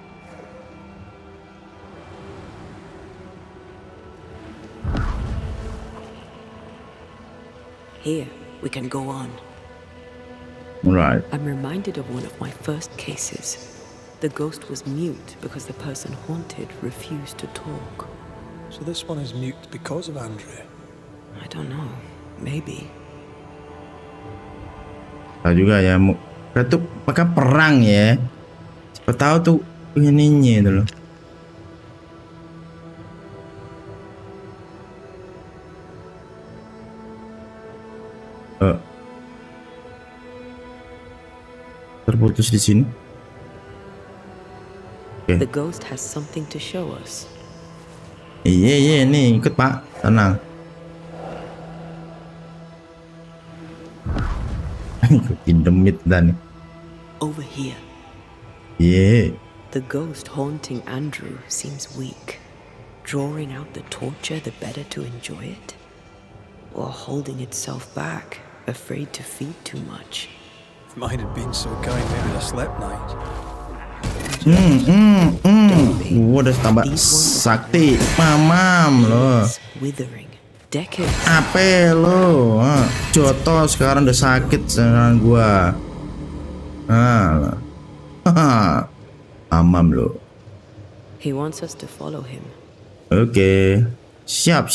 Here, we can go on. Right. I'm reminded of one of my first cases. The ghost was mute because the person haunted refused to talk. So this one is mute because of Andrew? I don't know. Maybe. Tahu juga ya, kita tuh pakai perang ya. Siapa tahu tuh ininya itu loh. Terputus di sini. Okay. The ghost has something to show us. Iya nih, ikut Pak, tenang. Ikutin demit dan. Over here. Yeah. The ghost haunting Andrew seems weak. Drawing out the torture the better to enjoy it, or holding itself back, afraid to feed too much. If mine had been so kind, maybe I'd have slept night. Udah tambah sakti, mamam loh. Withering, decades. Apa lo? Joto sekarang udah sakit serangan gua. Mamam lo. He wants us to follow him. Oke, siap.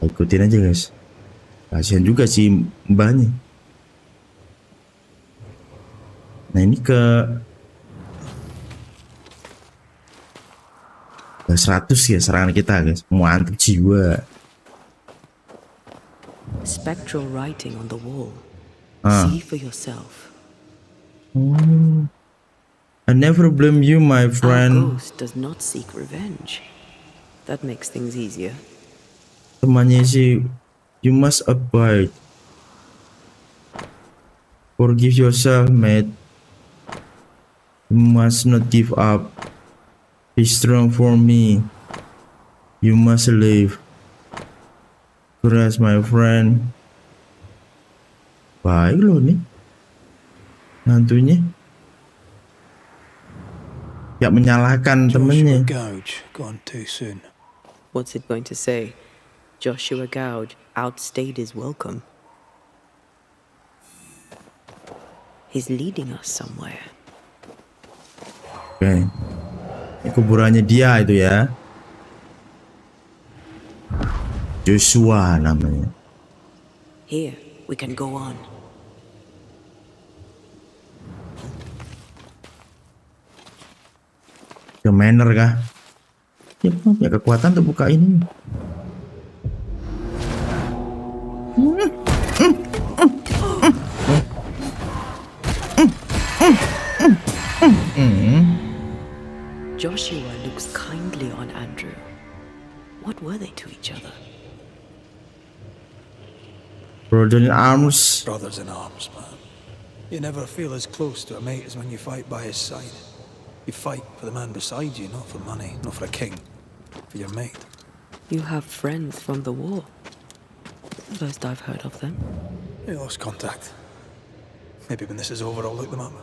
Ikutin aja guys. Kasian juga sih mbahnya. Nah ini ke 100 ya serangan kita guys. Mantap jiwa. Spectral writing on the wall. See for yourself. I never blame you, my friend. Our ghost does not seek revenge. That makes things easier. Temannya sih, you must abide. Forgive yourself, mate. You must not give up. Be strong for me. You must live. Courage, my friend. Baik loh nih. Hantunya. Ya menyalahkan temennya. Gouge gone too soon. What's it going to say? Joshua Gouge outstayed his welcome. He's leading us somewhere. Oke. Ini kuburannya dia itu ya. Joshua namanya. Here, we can go on. Ke manor kah? Ya punya kekuatan untuk buka ini. Joshua looks kindly on Andrew. What were they to each other? Brother in arms. Brothers in arms, man. You never feel as close to a mate as when you fight by his side. You fight for the man beside you, not for money, not for a king. For your mate. You have friends from the war. First I've heard of them. They lost contact. Maybe when this is over, I'll look them up.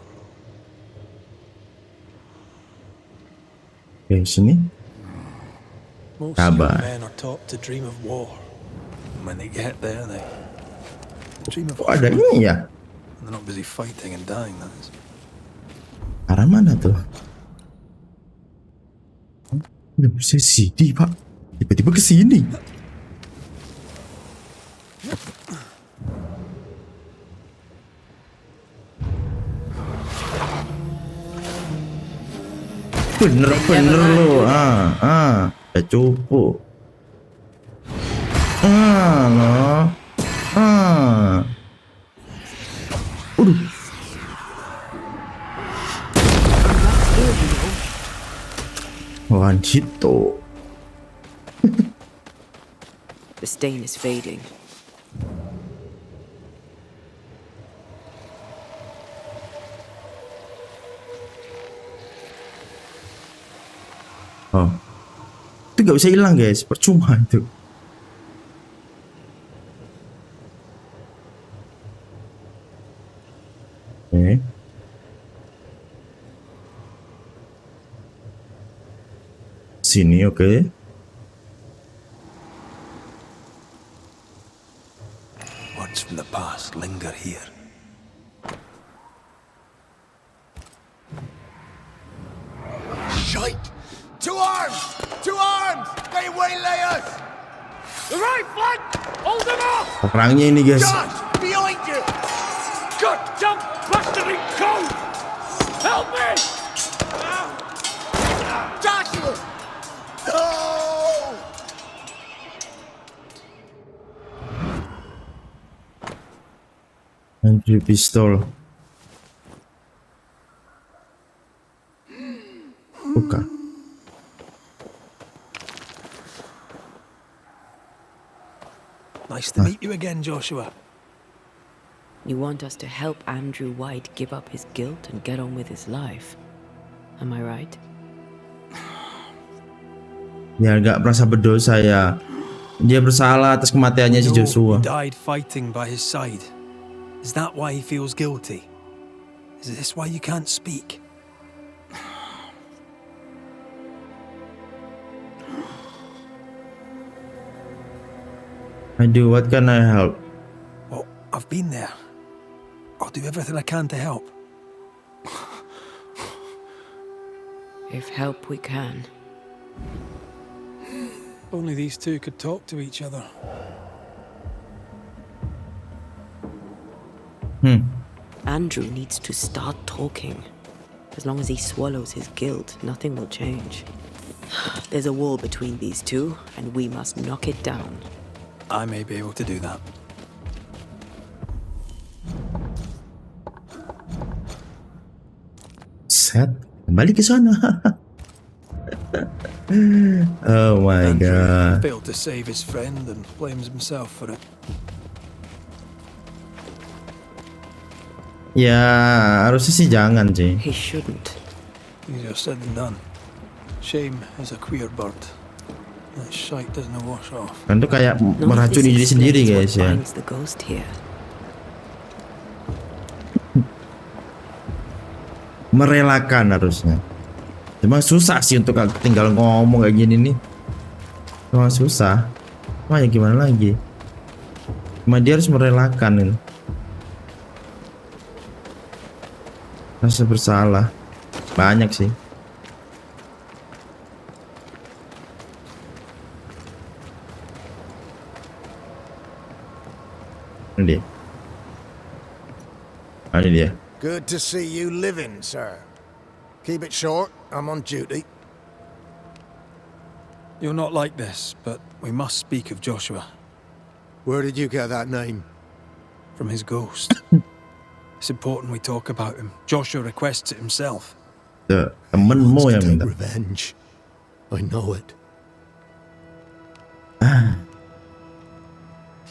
Oke, sini. Most Kabar. young men are taught to dream of war. And when they get there, they dream of Oh, ada ini ya? And they're not busy fighting and dying, that is. Arah mana tuh? Udah bisa sini, Pak. Tiba-tiba ke sini. Bener-bener lo, udah cukup. Lo, Wanjito. The stain is fading. Oh, itu gak bisa hilang guys, percuma itu. Oke. Sini, oke. Words from the past linger here. Shite! To arms! To arms! They waylay us! The right flank! Hold them off! Perangnya ini guys. Josh! Behind you! Good jump, bastarding cold! Help me! Joshua! No! Anjir pistol. Bukan. Nice to meet you again, Joshua. You want us to help Andrew White give up his guilt and get on with his life. Am I right? Biar gak merasa berdosa ya. Dia bersalah atas kematiannya si Joshua. He died fighting by his side. Is that why he feels guilty? Is this why you can't speak? I do. What can I help? Well, I've been there. I'll do everything I can to help. If help we can. Only these two could talk to each other. Andrew needs to start talking. As long as he swallows his guilt, nothing will change. There's a wall between these two, and we must knock it down. I may be able to do that. Set, kembali ke sana. Oh my god. Failed to save his friend and blames himself for it. Ya, harusnya sih jangan sih. He shouldn't. Easier said than done. Shame is a queer bird. That shite doesn't wash off. Kan tuh kayak meracuni diri sendiri guys ya. The ghost here. Merelakan harusnya. Cuma susah sih untuk tinggal ngomong kayak gini nih. Cuma susah. Makanya gimana lagi? Cuma dia harus merelakan ini. Rasa bersalah. Banyak sih. Ini dia. Ini dia. Good to see you living, sir. Keep it short, I'm on duty. You're not like this, but we must speak of Joshua. Where did you get that name? From his ghost. It's important we talk about him. Joshua requests it himself. Temenmu yang minta. Revenge. I know it.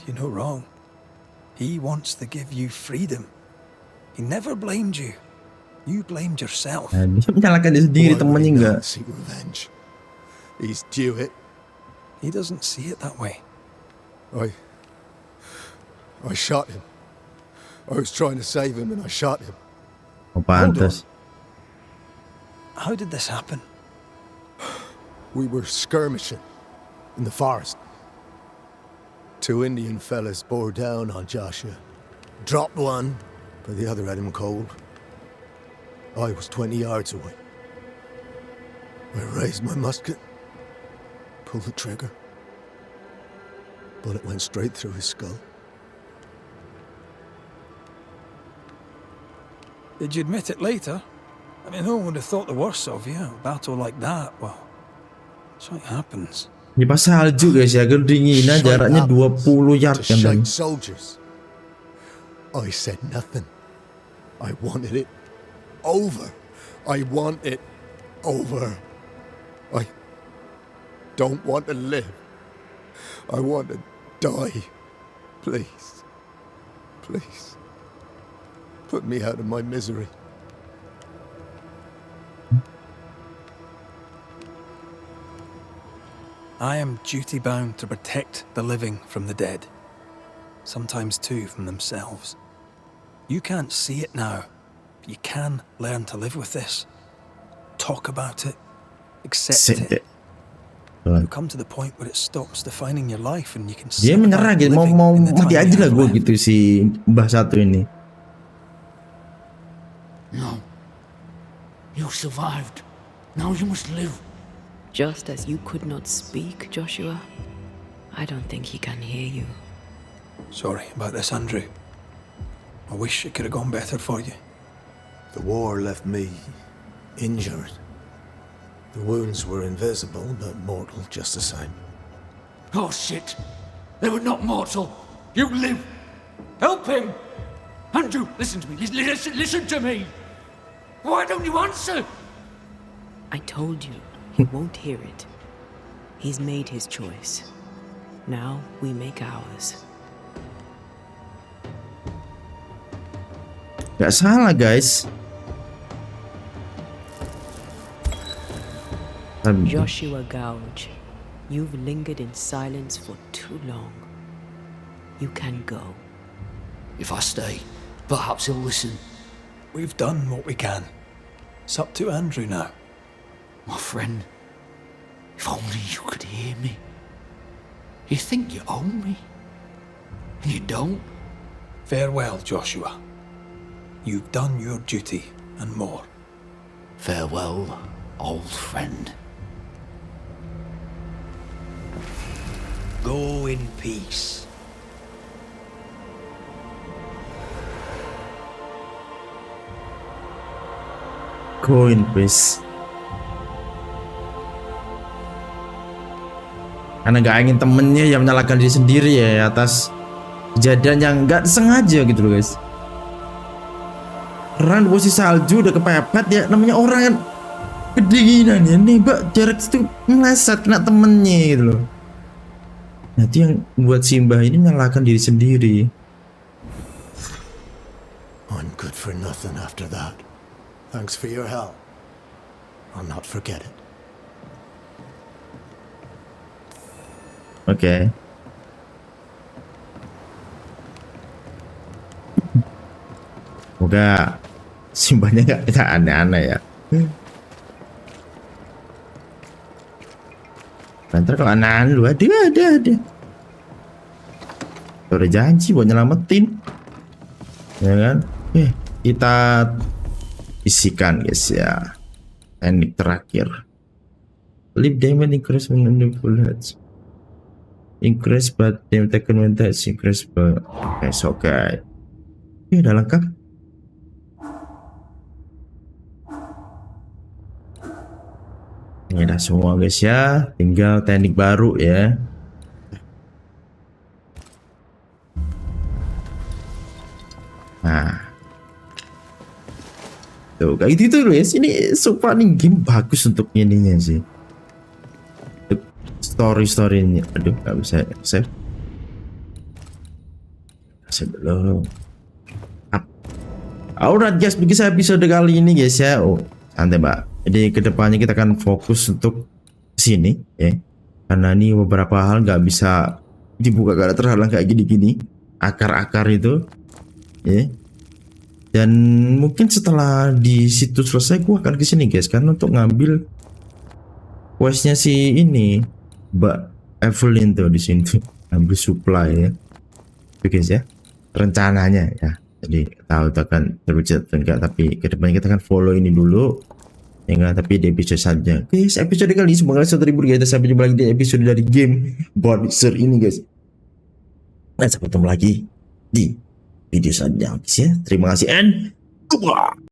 You're not wrong. He wants to give you freedom. He never blamed you. You blamed yourself. Dia menyalahkan diri sendiri, temennya enggak. Seek revenge. He's due it. He doesn't see it that way. I shot him. I was trying to save him and I shot him. Oh, pantas. How did this happen? We were skirmishing in the forest. Two Indian fellas bore down on Joshua. Dropped one, but the other had him cold. I was 20 yards away. I raised my musket, pulled the trigger. Bullet went straight through his skull. Did you admit it later? I mean, no one would have thought the worst of you. A battle like that, well, something happens. Ini pas salju guys ya, kedinginan jaraknya 20 yard kan. Shite soldiers. I said nothing. I wanted it over. I want it over. I don't want to live. I want to die. Please. Please. Put me out of my misery. I am duty-bound to protect the living from the dead. Sometimes too from themselves. You can't see it now, but you can learn to live with this. Talk about it. Accept it. You come to the point where it stops defining your life and you can Dia menyerah gitu, mau mati aja lah gue gitu si Mbah satu ini. No. You survived. Now you must live. Just as you could not speak, Joshua, I don't think he can hear you. Sorry about this, Andrew. I wish it could have gone better for you. The war left me injured. The wounds were invisible, but mortal just the same. Oh, shit. They were not mortal. You live. Help him. Andrew, listen to me. Listen to me. Why don't you answer? I told you, he won't hear it. He's made his choice. Now we make ours. Gak salah guys. Joshua Gouge, you've lingered in silence for too long. You can go. If I stay, perhaps he'll listen. We've done what we can. It's up to Andrew now. My friend, if only you could hear me. You think you own me, and you don't. Farewell, Joshua. You've done your duty and more. Farewell, old friend. Go in peace. Go in peace. Karena gak ingin temennya yang menyalahkan diri sendiri ya atas kejadian yang gak sengaja gitu loh guys. Karena di posisi salju udah kepepet ya, namanya orang kan kedinginan ya, nembak jarak itu meleset kena temennya gitu loh. Nanti yang buat Simbah ini menyalahkan diri sendiri. I'm good for nothing after that. Thanks for your help. I'll not forget it. Oke. Semoga Simbahnya gak aneh-aneh ya. Ntar kalau aneh-aneh lu ada. Udah janji buat nyelamatin, ya kan? Kita isikan guys ya. Teknik terakhir. Leave damage increase when the full heads. Increase but damage taken when that's increase but okay. Ini udah lengkap. Ini udah semua guys ya. Tinggal teknik baru ya. Nah, tuh kayak gitu guys. Ini sumpah nih game bagus untuk ininya sih. Untuk story-storynya. Aduh, nggak bisa save. Save dulu. Alright guys, begitu episode kali ini guys ya. Oh, santai mbak. Jadi kedepannya kita akan fokus untuk sini ya. Karena ini beberapa hal nggak bisa dibuka karena terhalang kayak gini-gini. Akar-akar itu. Ya. Dan mungkin setelah di situ selesai gua akan kesini guys, karena untuk ngambil questnya si ini Mbak Evelyn tuh di sini tuh ambil supply ya. Oke guys ya, rencananya ya. Jadi tahu akan terwujud atau enggak, tapi kedepannya kita akan follow ini dulu ya enggak, tapi di episode saja guys. Episode kali ini semoga kalian terhibur guys. Sampai jumpa lagi di episode dari game Banishers ini guys. Nah, sampai ketemu lagi di video selanjutnya guys ya. Terima kasih and goodbye.